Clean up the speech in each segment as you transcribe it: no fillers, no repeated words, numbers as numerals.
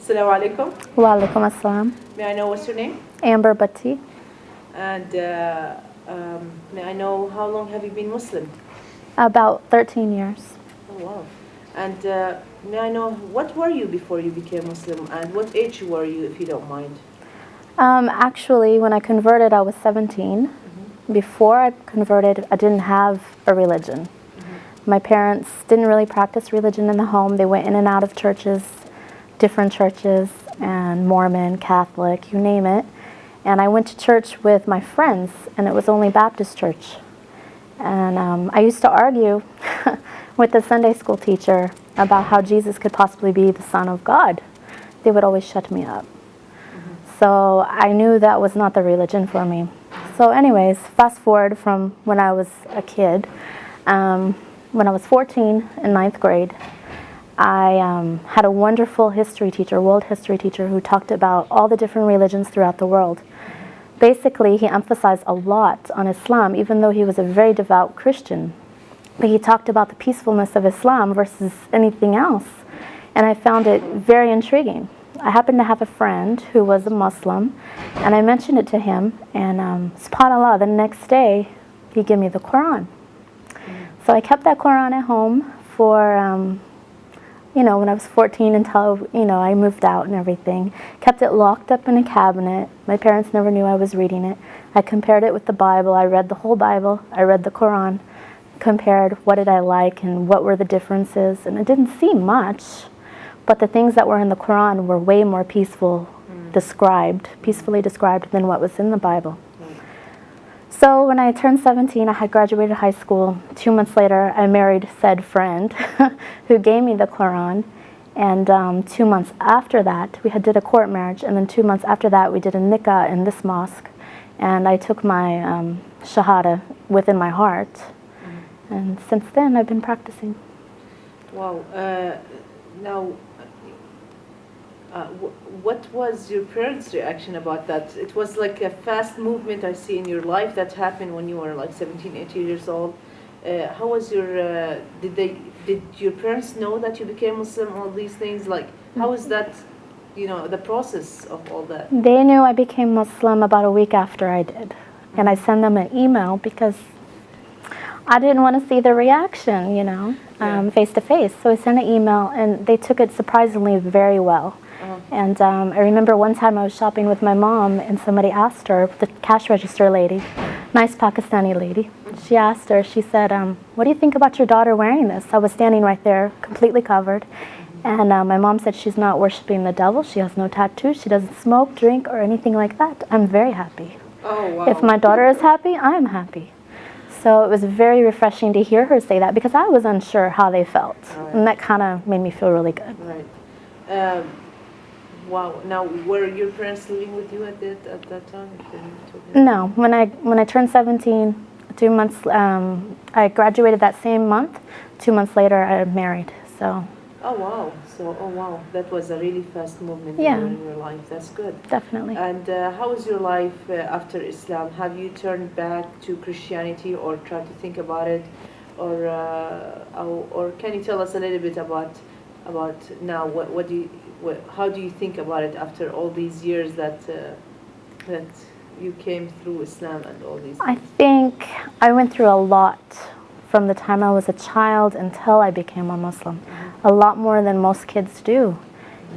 Assalamu alaikum. Wa alaikum assalam. May I know what's your name? Amber Bhatti. And may I know how long have you been Muslim? About 13 years. Oh wow. And may I know what were you before you became Muslim, and what age were you, if you don't mind? Actually, when I converted, I was 17. Before I converted, I didn't have a religion. My parents didn't really practice religion in the home. They went in and out of churches, different churches, and Mormon, Catholic, you name it. And I went to church with my friends, and it was only Baptist church. And I used to argue with the Sunday school teacher about how Jesus could possibly be the Son of God. They would always shut me up. So I knew that was not the religion for me. So anyways, fast forward from when I was a kid. When I was 14 in 9th grade, I had a wonderful history teacher, world history teacher, who talked about all the different religions throughout the world. Basically, he emphasized a lot on Islam, even though he was a very devout Christian. But he talked about the peacefulness of Islam versus anything else. And I found it very intriguing. I happened to have a friend who was a Muslim, and I mentioned it to him, and subhanAllah, the next day, he gave me the Quran. So I kept that Quran at home for, when I was 14 until, I moved out and everything. Kept it locked up in a cabinet. My parents never knew I was reading it. I compared it with the Bible. I read the whole Bible. I read the Quran. Compared what did I like and what were the differences. And it didn't seem much, but the things that were in the Quran were way more peacefully described than what was in the Bible. So when I turned 17, I had graduated high school. 2 months later, I married said friend who gave me the Quran. And 2 months after that, we did a court marriage. And then 2 months after that, we did a nikah in this mosque. And I took my shahada within my heart. And since then, I've been practicing. Wow. Now, what was your parents' reaction about that? It was like a fast movement I see in your life that happened when you were like 17, 18 years old. How was your, did your parents know that you became Muslim, all these things? Like, how was that, the process of all that? They knew I became Muslim about a week after I did. And I sent them an email because I didn't want to see the reaction, face to face. So I sent an email, and they took it surprisingly very well. And I remember one time I was shopping with my mom, and somebody asked her, the cash register lady, nice Pakistani lady, she asked her, she said, what do you think about your daughter wearing this? I was standing right there, completely covered. And my mom said she's not worshiping the devil, she has no tattoos, she doesn't smoke, drink, or anything like that. I'm very happy. Oh, wow. If my daughter is happy, I'm happy. So it was very refreshing to hear her say that, because I was unsure how they felt. Right. And that kind of made me feel really good. Right. Wow. Now, were your parents living with you at that time? No. When I turned 17, 2 months, I graduated that same month. 2 months later, I married. So. Oh wow. That was a really fast movement in your life. That's good. Definitely. And how was your life after Islam? Have you turned back to Christianity or tried to think about it, or can you tell us a little bit about now? How do you think about it after all these years that you came through Islam and all these things? I think I went through a lot from the time I was a child until I became a Muslim. A lot more than most kids do.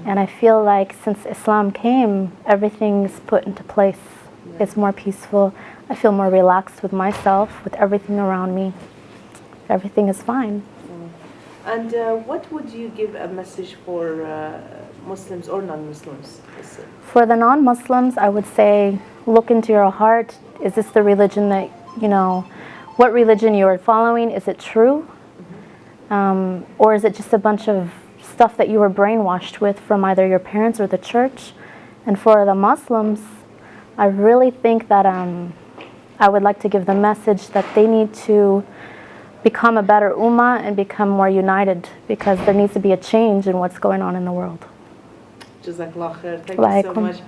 And I feel like since Islam came, everything's put into place. It's more peaceful. I feel more relaxed with myself, with everything around me. Everything is fine. And what would you give a message for Muslims or non-Muslims? For the non-Muslims, I would say, look into your heart. Is this the religion that, what religion you are following? Is it true? Or is it just a bunch of stuff that you were brainwashed with from either your parents or the church? And for the Muslims, I really think that I would like to give the message that they need to become a better ummah and become more united, because there needs to be a change in what's going on in the world. Jazakallah khair. Thank you so much.